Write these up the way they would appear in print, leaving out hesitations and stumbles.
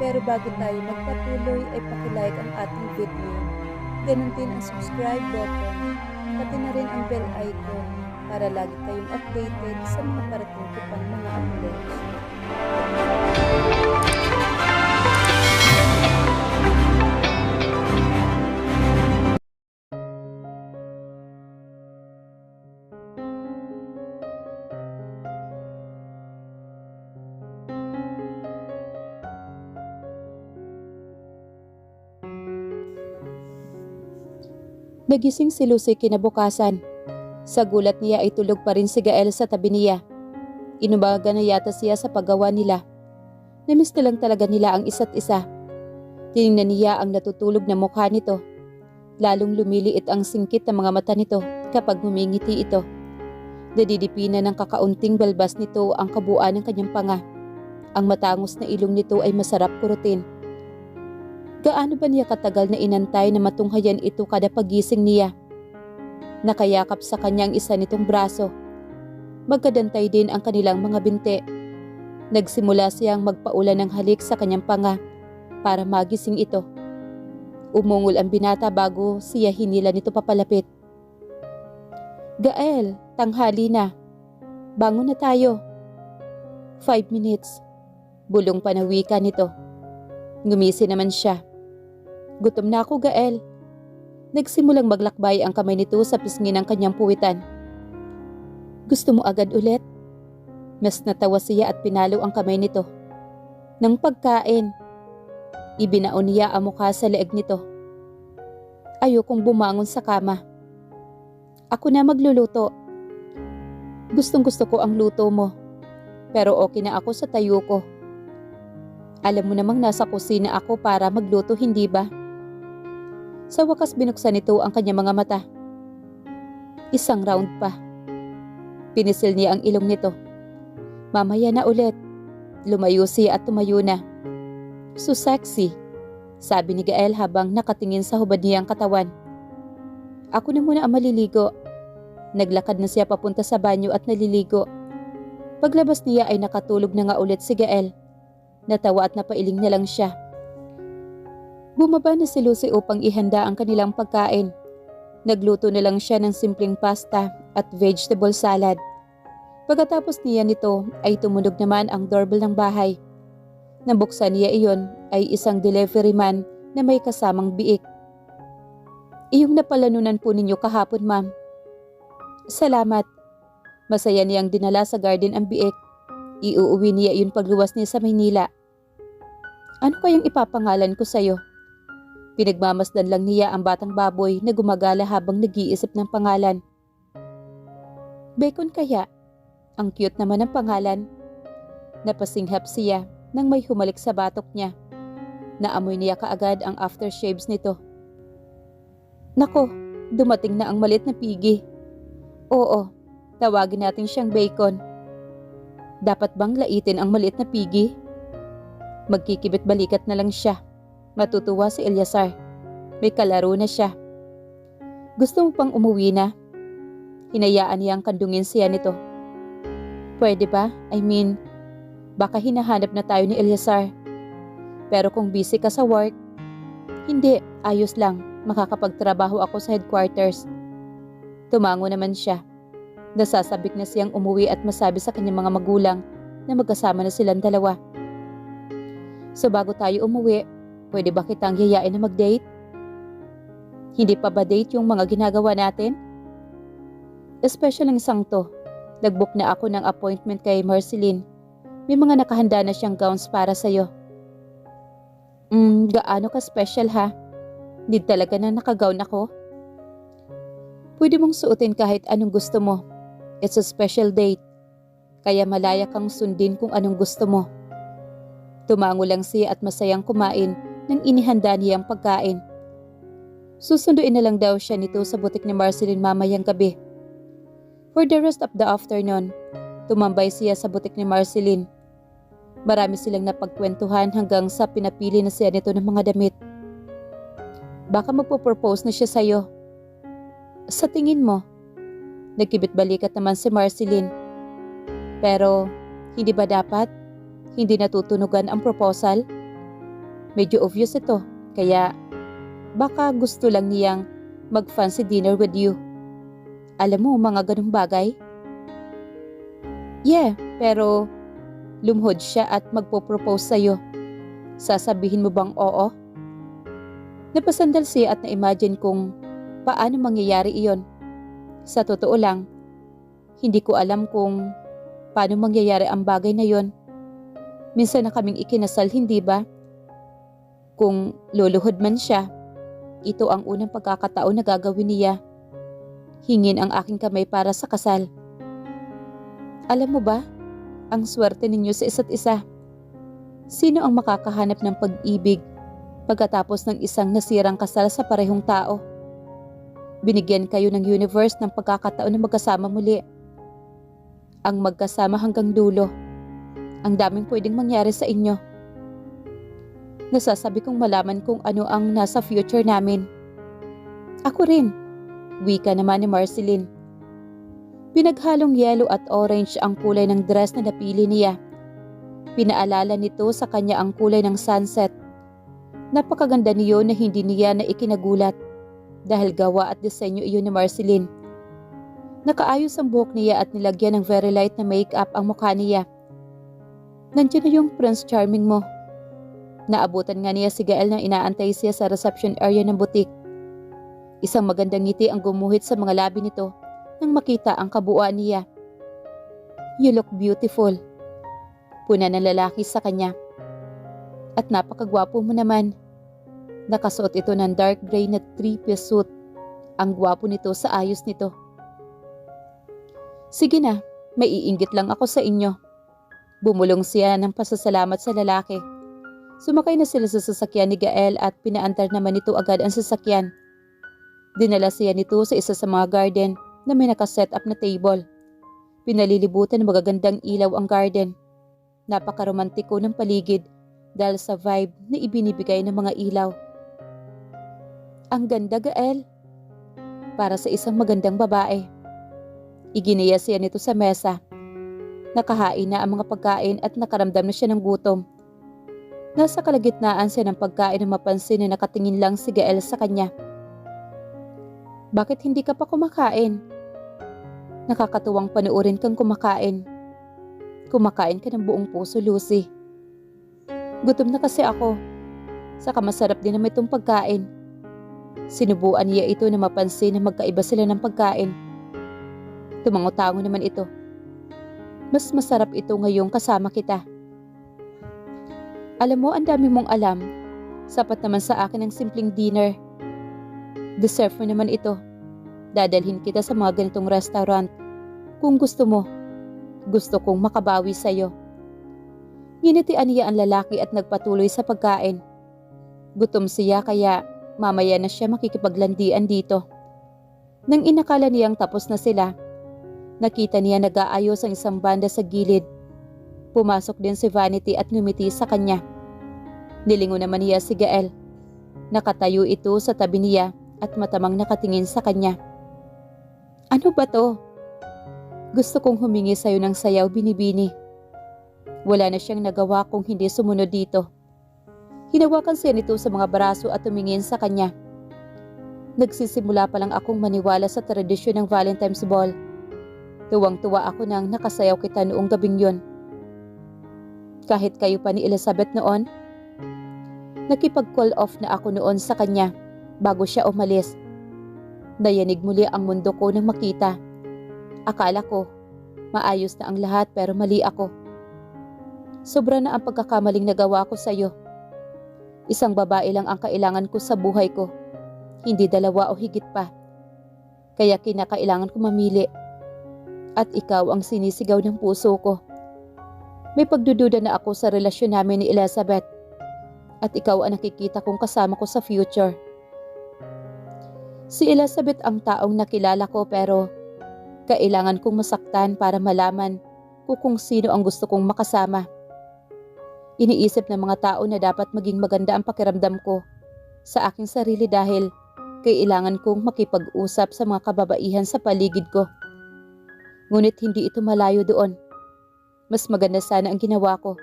Pero bago tayo magpatuloy ay pakilike ang ating video. Ganun din ang subscribe button, pati na rin ang bell icon para lagi kayong updated sa mga parating ko pang mga uploads. Nagising si Lucy kinabukasan. Sa gulat niya ay tulog pa rin si Gael sa tabi niya. Inumaga na yata siya sa paggawa nila. Namiss na lang talaga nila ang isa't isa. Tinignan niya ang natutulog na mukha nito. Lalong lumiliit ang singkit ng mga mata nito kapag humingiti ito. Nadidipina ng kakaunting balbas nito ang kabuuan ng kanyang panga. Ang matangos na ilong nito ay masarap kurutin. Gaano ba niya katagal na inantay na matunghayan ito kada pagising niya? Nakayakap sa kanyang isa nitong braso. Magkadantay din ang kanilang mga binti. Nagsimula siyang magpaulan ng halik sa kanyang panga para magising ito. Umungol ang binata bago siya hinila nito papalapit. Gael, tanghali na. Bangon na tayo. 5 minutes. Bulong panawika nito. Ngumisi naman siya. Gutom na ako, Gael. Nagsimulang maglakbay ang kamay nito sa pisngi ng kanyang puwitan. Gusto mo agad ulit? Mas natawa siya at pinalo ang kamay nito. Nang pagkain, ibinaon niya ang mukha sa leeg nito. Ayokong bumangon sa kama. Ako na magluluto. Gustong gusto ko ang luto mo. Pero okay na ako sa tayo ko. Alam mo namang nasa kusina ako para magluto, hindi ba? Sa wakas binuksan nito ang kanyang mga mata. Isang round pa. Pinisil niya ang ilong nito. Mamaya na ulit. Lumayo siya at tumayo na. So sexy, sabi ni Gael habang nakatingin sa hubad niyang katawan. Ako na muna ang maliligo. Naglakad na siya papunta sa banyo at naliligo. Paglabas niya ay nakatulog na nga ulit si Gael. Natawa at napailing na lang siya. Bumaba na si Lucy upang ihanda ang kanilang pagkain. Nagluto na lang siya ng simpleng pasta at vegetable salad. Pagkatapos niya nito ay tumunog naman ang doorbell ng bahay. Nabuksan niya iyon ay isang delivery man na may kasamang biik. Iyong napalanunan po ninyo kahapon, ma'am. Salamat. Masaya niyang dinala sa garden ang biik. Iuuwi niya iyon pagluwas niya sa Maynila. Ano kayang ipapangalan ko sa'yo? Pinagmamasdan lang niya ang batang baboy na gumagala habang nag-iisip ng pangalan. Bacon kaya? Ang cute naman ng pangalan. Napasinghap siya nang may humalik sa batok niya. Naamoy niya kaagad ang aftershaves nito. Nako, dumating na ang malit na pigi. Oo, tawagin natin siyang bacon. Dapat bang laitin ang maliit na pigi? Magkikibit balikat na lang siya. Matutuwa si Eliasar. May kalaro na siya. Gusto mo pang umuwi na? Hinayaan niyang kandungin siya nito. Pwede ba? I mean, baka hinahanap na tayo ni Eliasar. Pero kung busy ka sa work, hindi, ayos lang. Makakapagtrabaho ako sa headquarters. Tumango naman siya. Nasasabik na siyang umuwi at masabi sa kanyang mga magulang na magkasama na silang dalawa. So bago tayo umuwi, pwede ba kitang yayain na mag-date? Hindi pa ba date yung mga ginagawa natin? Special ang isang to. Nag-book na ako ng appointment kay Marceline. May mga nakahanda na siyang gowns para sa'yo. Gaano ka special ha? Need talaga na nakagown ako? Pwede mong suotin kahit anong gusto mo. It's a special date. Kaya malaya kang sundin kung anong gusto mo. Tumango lang siya at masayang kumain nang inihanda niyang pagkain. Susunduin na lang daw siya nito sa butik ni Marceline mamayang gabi. For the rest of the afternoon, tumambay siya sa butik ni Marceline. Marami silang napagkwentuhan hanggang sa pinapili na siya nito ng mga damit. Baka magpo-propose na siya sa'yo. Sa tingin mo? Nagkibit balikat naman si Marceline. Pero, hindi ba dapat? Hindi natutunugan ang proposal? Medyo obvious ito, kaya baka gusto lang niyang mag-fancy dinner with you. Alam mo, mga ganung bagay? Yeah, pero lumhod siya at magpo-propose sa'yo. Sasabihin mo bang oo? Napasandal siya at na-imagine kung paano mangyayari iyon. Sa totoo lang, hindi ko alam kung paano mangyayari ang bagay na yon. Minsan na kaming ikinasal, hindi ba? Kung luluhod man siya, ito ang unang pagkakataon na gagawin niya. Hingin ang aking kamay para sa kasal. Alam mo ba, ang swerte ninyo sa isa't isa. Sino ang makakahanap ng pag-ibig pagkatapos ng isang nasirang kasal sa parehong tao? Binigyan kayo ng universe ng pagkakataon na magkasama muli. Ang magkasama hanggang dulo. Ang daming pwedeng mangyari sa inyo. Nasasabi kong malaman kung ano ang nasa future namin. Ako rin, wika naman ni Marceline. Pinaghalong yellow at orange ang kulay ng dress na napili niya. Pinaalala nito sa kanya ang kulay ng sunset. Napakaganda niyo na hindi niya na ikinagulat dahil gawa at disenyo iyon ni Marceline. Nakaayos ang buhok niya at nilagyan ng very light na makeup ang mukha niya. Nandiyan na yung Prince Charming mo. Naabutan nga niya si Gael na inaantay siya sa reception area ng butik. Isang magandang ngiti ang gumuhit sa mga labi nito nang makita ang kabuuan niya. You look beautiful. Puna ng lalaki sa kanya. At napakagwapo mo naman. Nakasuot ito ng dark gray na 3-piece suit. Ang gwapo nito sa ayos nito. Sige na, maiinggit lang ako sa inyo. Bumulong siya ng pasasalamat sa lalaki. Sumakay na sila sa sasakyan ni Gael at pinaantar naman nito agad ang sasakyan. Dinala siya nito sa isa sa mga garden na may nakaset up na table. Pinalilibutan ng magagandang ilaw ang garden. Napakaromantiko ng paligid dahil sa vibe na ibinibigay ng mga ilaw. Ang ganda, Gael. Para sa isang magandang babae. Iginiya siya nito sa mesa. Nakahain na ang mga pagkain at nakaramdam na siya ng gutom. Nasa kalagitnaan siya ng pagkain na mapansin na nakatingin lang si Gael sa kanya. Bakit hindi ka pa kumakain? Nakakatuwang panuorin kang kumakain. Kumakain ka ng buong puso, Lucy. Gutom na kasi ako. Saka masarap din naman itong pagkain. Sinubuan niya ito na mapansin na magkaiba sila ng pagkain. Tumango-tango naman ito. Mas masarap ito ngayong kasama kita. Alam mo, ang dami mong alam. Sapat naman sa akin ang simpleng dinner. Deserve mo naman ito. Dadalhin kita sa mga ganitong restaurant. Kung gusto mo, gusto kong makabawi sa'yo. Nginitian niya ang lalaki at nagpatuloy sa pagkain. Gutom siya kaya mamaya na siya makikipaglandian dito. Nang inakala niyang tapos na sila, nakita niya nag-aayos ang isang banda sa gilid. Pumasok din si Vanity at ngumiti sa kanya. Nilingon naman niya si Gael. Nakatayo ito sa tabi niya at matamang nakatingin sa kanya. Ano ba to? Gusto kong humingi sa'yo ng sayaw, Binibini. Wala na siyang nagawa kung hindi sumunod dito. Hinawakan siya nito sa mga braso at tumingin sa kanya. Nagsisimula pa lang akong maniwala sa tradisyon ng Valentine's Ball. Tuwang-tuwa ako nang nakasayaw kita noong gabing yon. Kahit kayo pa ni Elizabeth noon, nakipag-call off na ako noon sa kanya bago siya umalis. Nayanig muli ang mundo ko nang makita. Akala ko, maayos na ang lahat pero mali ako. Sobra na ang pagkakamaling nagawa ko sa iyo. Isang babae lang ang kailangan ko sa buhay ko, hindi dalawa o higit pa. Kaya kinakailangan ko mamili. At ikaw ang sinisigaw ng puso ko. May pagdududa na ako sa relasyon namin ni Elizabeth. At ikaw ang nakikita kong kasama ko sa future. Si Elizabeth ang taong nakilala ko pero kailangan kong masaktan para malaman kung sino ang gusto kong makasama. Iniisip ng mga tao na dapat maging maganda ang pakiramdam ko sa aking sarili dahil kailangan kong makipag-usap sa mga kababaihan sa paligid ko. Ngunit hindi ito malayo doon. Mas maganda sana ang ginawa ko.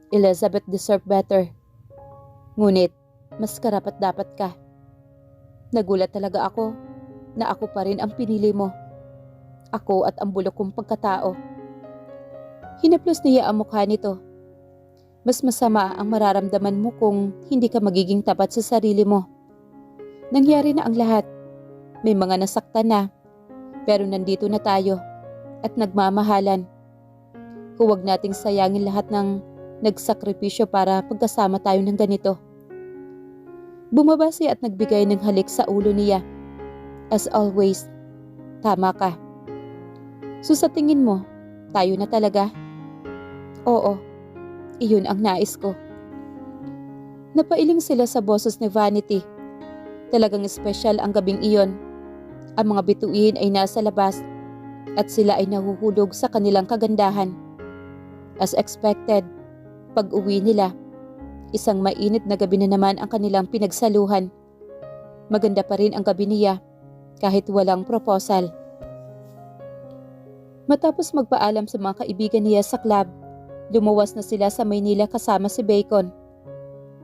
Elizabeth deserved better. Ngunit, mas karapat-dapat ka. Nagulat talaga ako na ako pa rin ang pinili mo. Ako at ang bulok kong pagkatao. Hinaplos niya ang mukha nito. Mas masama ang mararamdaman mo kung hindi ka magiging tapat sa sarili mo. Nangyari na ang lahat. May mga nasaktan na. Pero nandito na tayo at nagmamahalan. Huwag nating sayangin lahat ng nagsakripisyo para pagkasama tayo ng ganito. Bumaba siya at nagbigay ng halik sa ulo niya. As always, tama ka. So sa tingin mo, tayo na talaga? Oo, iyon ang nais ko. Napailing sila sa boses ni Vanity. Talagang espesyal ang gabing iyon. Ang mga bituin ay nasa labas at sila ay nahuhulog sa kanilang kagandahan. As expected, pag-uwi nila, isang mainit na gabi na naman ang kanilang pinagsaluhan. Maganda pa rin ang gabi niya kahit walang proposal. Matapos magpaalam sa mga kaibigan niya sa club, lumuwas na sila sa Maynila kasama si Bacon.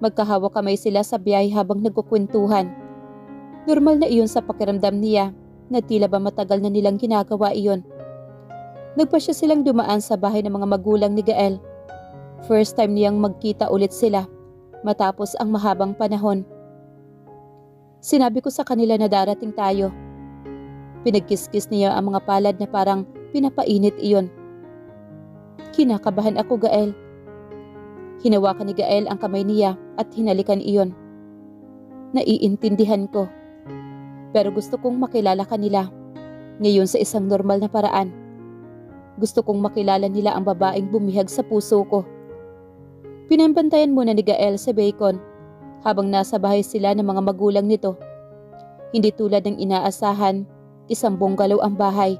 Magkahawak kamay sila sa biyahe habang nagkukwentuhan. Normal na iyon sa pakiramdam niya na tila ba matagal na nilang ginagawa iyon. Nagpasya silang dumaan sa bahay ng mga magulang ni Gael. First time niyang magkita ulit sila matapos ang mahabang panahon. Sinabi ko sa kanila na darating tayo. Pinagkiskis niya ang mga palad na parang pinapainit iyon. Kinakabahan ako, Gael. Hinawakan ni Gael ang kamay niya at hinalikan iyon. Naiintindihan ko. Pero gusto kong makilala kanila ngayon sa isang normal na paraan. Gusto kong makilala nila ang babaeng bumihag sa puso ko. Pinambantayan muna ni Gael si Bacon habang nasa bahay sila ng mga magulang nito. Hindi tulad ng inaasahan, isang bungalow ang bahay.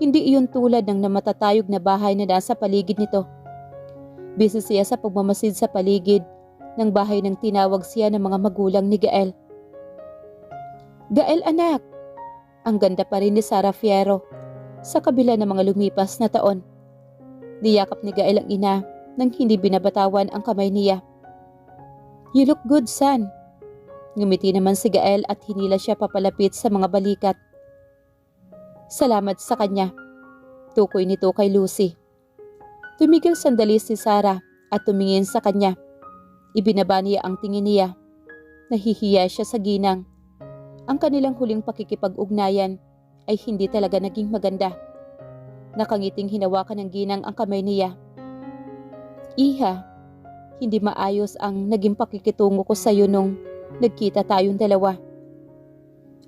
Hindi iyon tulad ng namatatayog na bahay na nasa paligid nito. Busy siya sa pagmamasid sa paligid ng bahay nang tinawag siya ng mga magulang ni Gael. Gael, anak! Ang ganda pa rin ni Sarah Fierro sa kabila ng mga lumipas na taon. Niyakap ni Gael ang ina nang hindi binabatawan ang kamay niya. You look good, son. Ngumiti naman si Gael at hinila siya papalapit sa mga balikat. Salamat sa kanya. Tukoy nito kay Lucy. Tumigil sandali si Sarah at tumingin sa kanya. Ibinaba niya ang tingin niya. Nahihiya siya sa ginang. Ang kanilang huling pakikipag-ugnayan ay hindi talaga naging maganda. Nakangiting hinawakan ng ginang ang kamay niya. Iha, hindi maayos ang naging pakikitungo ko sa iyo nung nagkita tayong dalawa.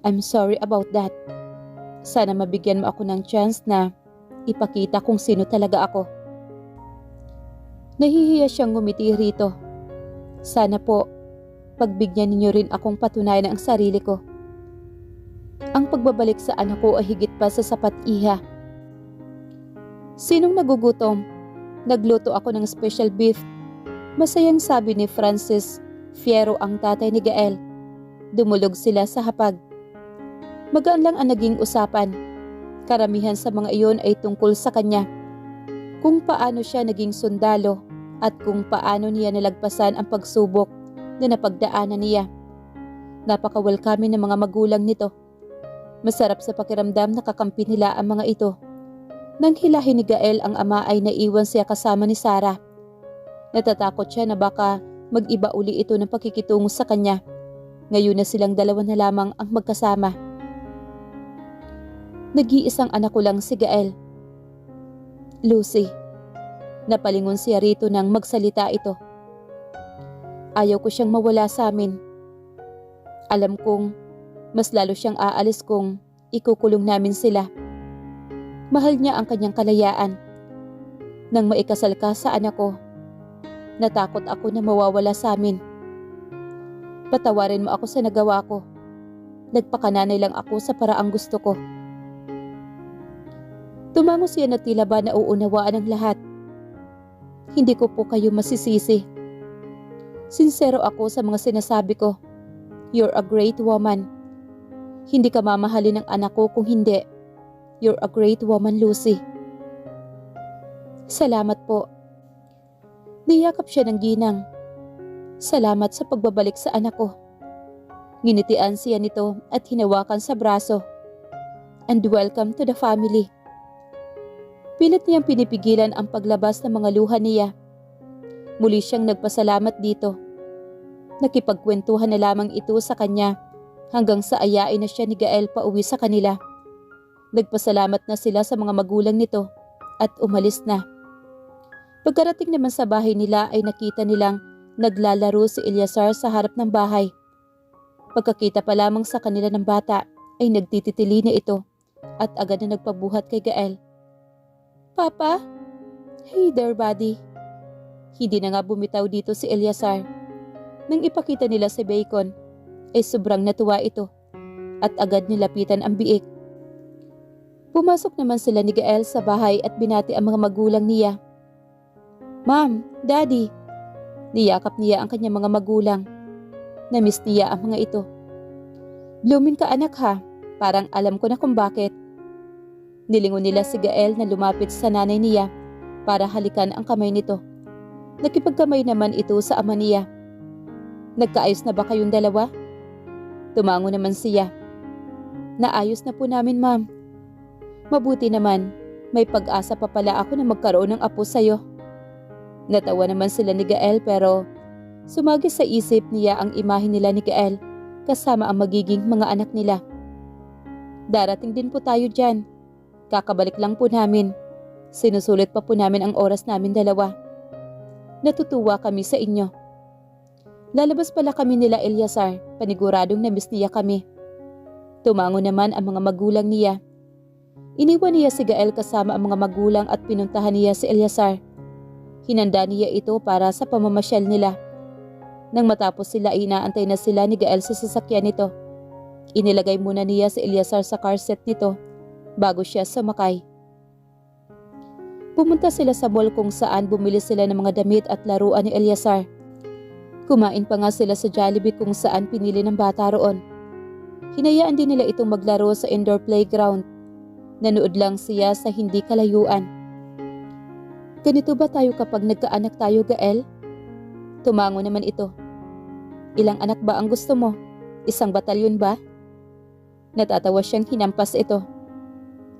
I'm sorry about that. Sana mabigyan mo ako ng chance na ipakita kung sino talaga ako. Nahihiya siyang ngumiti rito. Sana po, pagbigyan ninyo rin akong patunayan ang sarili ko. Ang pagbabalik sa anak ko ay higit pa sa sapat, iha. Sinong nagugutom? Nagluto ako ng special beef. Masayang sabi ni Francis Fierro ang tatay ni Gael. Dumulog sila sa hapag. Magaan lang ang naging usapan. Karamihan sa mga iyon ay tungkol sa kanya. Kung paano siya naging sundalo at kung paano niya nalagpasan ang pagsubok na napagdaanan niya. Napaka-welcoming ng mga magulang nito. Masarap sa pakiramdam na kakampi nila ang mga ito. Nang hilahin ni Gael ang ama ay naiwan siya kasama ni Sarah. Natatakot siya na baka mag-iba uli ito ng pakikitungo sa kanya. Ngayon na silang dalawa na lamang ang magkasama. Nag-iisang anak ko lang si Gael. Lucy. Napalingon siya rito nang magsalita ito. Ayaw ko siyang mawala sa amin. Alam kong mas lalo siyang aalis kung ikukulong namin sila. Mahal niya ang kanyang kalayaan. Nang maikasal ka sa anak ko, natakot ako na mawawala sa amin. Patawarin mo ako sa nagawa ko. Nagpakananay lang ako sa paraang gusto ko. Tumango siya na tila ba nauunawaan ang lahat. Hindi ko po kayo masisisi. Sincero ako sa mga sinasabi ko. You're a great woman. Hindi ka mamahalin ng anak ko kung hindi. You're a great woman, Lucy. Salamat po. Niyakap siya ng ginang. Salamat sa pagbabalik sa anak ko. Nginitian siya nito at hinawakan sa braso. And welcome to the family. Pilit niyang pinipigilan ang paglabas ng mga luha niya. Muli siyang nagpasalamat dito. Nakipagkwentuhan na lamang ito sa kanya hanggang sa ayain na siya ni Gael pauwi sa kanila. Nagpasalamat na sila sa mga magulang nito at umalis na. Pagkarating naman sa bahay nila ay nakita nilang naglalaro si Eliazar sa harap ng bahay. Pagkakita pa lamang sa kanila ng bata ay nagtititili na ito at agad na nagpabuhat kay Gael. Papa? Hey there, buddy. Hindi na nga bumitaw dito si Eliazar. Nang ipakita nila si Bacon, ay sobrang natuwa ito at agad nilapitan ang biik. Pumasok naman sila ni Gael sa bahay at binati ang mga magulang niya. Ma'am, Daddy. Niyakap niya ang kanyang mga magulang. Namiss niya ang mga ito. Blooming ka anak ha, parang alam ko na kung bakit. Nilingon nila si Gael na lumapit sa nanay niya para halikan ang kamay nito. Nakipagkamay naman ito sa ama niya. Nagkaayos na ba kayong dalawa? Tumango naman siya. Naayos na po namin, ma'am. Mabuti naman, may pag-asa pa pala ako na magkaroon ng apo sa'yo. Natawa naman sila ni Gael pero sumagi sa isip niya ang imahe nila ni Gael kasama ang magiging mga anak nila. Darating din po tayo dyan. Kakabalik lang po namin. Sinusulit pa po namin ang oras namin dalawa. Natutuwa kami sa inyo. Lalabas pala kami nila Eliazar, paniguradong namiss niya kami. Tumango naman ang mga magulang niya. Iniwan niya si Gael kasama ang mga magulang at pinuntahan niya si Eliazar. Hinanda niya ito para sa pamamasyal nila. Nang matapos sila, inaantay na sila ni Gael sa sasakyan nito. Inilagay muna niya si Eliazar sa car seat nito bago siya sumakay. Pumunta sila sa mall kung saan bumili sila ng mga damit at laruan ni Eliazar. Kumain pa nga sila sa Jollibee kung saan pinili ng bata roon. Hinayaan din nila itong maglaro sa indoor playground. Nanood lang siya sa hindi kalayuan. Ganito ba tayo kapag nagkaanak tayo, Gael? Tumango naman ito. Ilang anak ba ang gusto mo? Isang batalyon ba? Natatawa siyang hinampas ito.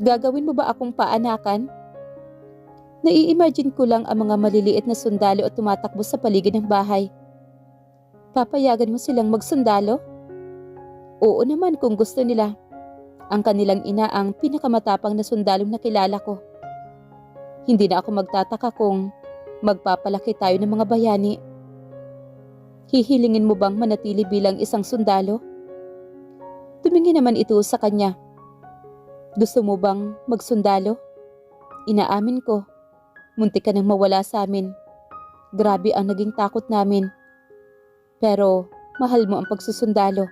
Gagawin mo ba akong paanakan? Nai-imagine ko lang ang mga maliliit na sundalo at tumatakbo sa paligid ng bahay. Papayagan mo silang magsundalo? Oo naman kung gusto nila. Ang kanilang ina ang pinakamatapang na sundalong nakilala ko. Hindi na ako magtataka kung magpapalaki tayo ng mga bayani. Hihilingin mo bang manatili bilang isang sundalo? Tumingin naman ito sa kanya. Gusto mo bang magsundalo? Inaamin ko, muntik ka nang mawala sa amin. Grabe ang naging takot namin. Pero mahal mo ang pagsusundalo.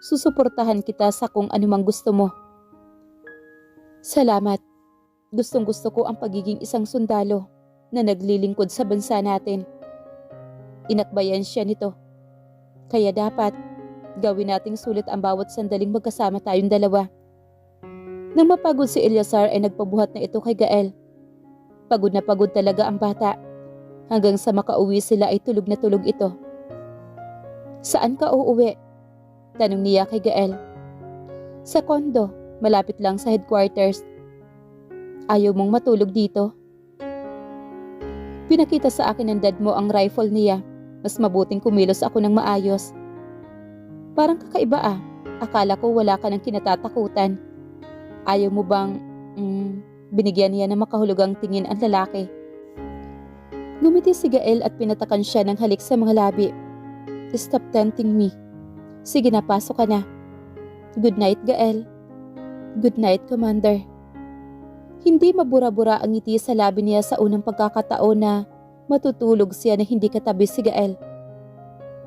Susuportahan kita sa kung anumang gusto mo. Salamat. Gustong gusto ko ang pagiging isang sundalo na naglilingkod sa bansa natin. Inakbayan siya nito. Kaya dapat gawin nating sulit ang bawat sandaling magkasama tayong dalawa. Nang mapagod si Eliazar ay nagpabuhat na ito kay Gael. Pagod na pagod talaga ang bata. Hanggang sa makauwi sila ay tulog na tulog ito. Saan ka uuwi? Tanong niya kay Gael. Sa kondo, malapit lang sa headquarters. Ayaw mong matulog dito? Pinakita sa akin ng dad mo ang rifle niya. Mas mabuting kumilos ako ng maayos. Parang kakaiba ah. Akala ko wala ka ng kinatatakutan. Ayaw mo bang binigyan niya ng makahulugang tingin ang lalaki? Ngumiti si Gael at pinatakan siya ng halik sa mga labi. Stop tempting me. Sige na, pasok ka na. Good night, Gael. Good night, Commander. Hindi mabura-bura ang ngiti sa labi niya sa unang pagkakataon na matutulog siya na hindi katabi si Gael.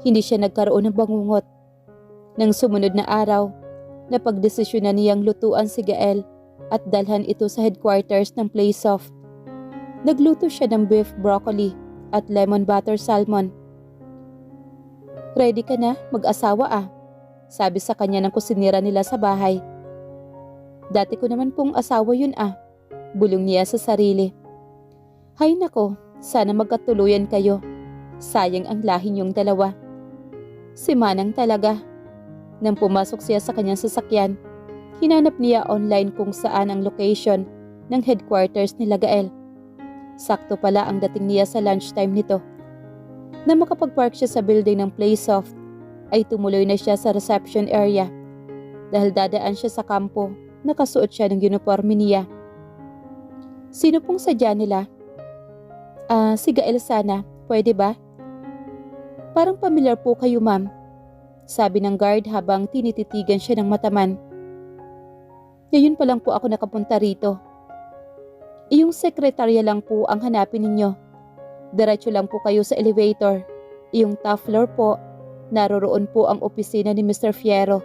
Hindi siya nagkaroon ng bangungot. Nang sumunod na araw, napagdesisyon na niyang lutuan si Gael at dalhan ito sa headquarters ng Playsoft. Nagluto siya ng beef broccoli at lemon butter salmon. Ready ka na, mag-asawa ah, sabi sa kanya ng kusinira nila sa bahay. Dati ko naman pong asawa yun ah, bulong niya sa sarili. Hay nako, sana magkatuluyan kayo. Sayang ang lahi niyong dalawa. Si Manang talaga. Nang pumasok siya sa kanyang sasakyan, hinanap niya online kung saan ang location ng headquarters ni Gael. Sakto pala ang dating niya sa lunchtime nito. Nang makapag-park siya sa building ng Playsoft, ay tumuloy na siya sa reception area dahil dadaan siya sa kampo. Nakasuot siya ng uniforme niya. Sino pong sadya nila? Si Gael sana. Pwede ba? Parang pamilyar po kayo, ma'am. Sabi ng guard habang tinititigan siya ng mataman. Ngayon pa lang po ako nakapunta rito. Iyong sekretarya lang po ang hanapin ninyo. Diretso lang po kayo sa elevator. Iyong top floor po. Naroroon po ang opisina ni Mr. Fierro.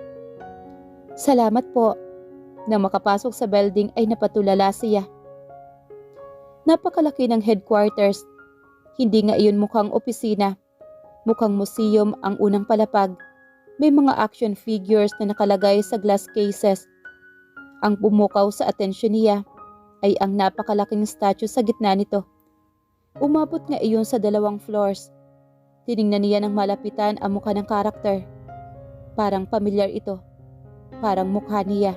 Salamat po. Nang makapasok sa building ay napatulala siya. Napakalaki ng headquarters. Hindi nga iyon mukhang opisina. Mukhang museum ang unang palapag. May mga action figures na nakalagay sa glass cases. Ang pumukaw sa atensyon niya ay ang napakalaking statue sa gitna nito. Umabot nga iyon sa 2 floors. Tiningnan niya ng malapitan ang mukha ng karakter. Parang pamilyar ito. Parang mukha niya.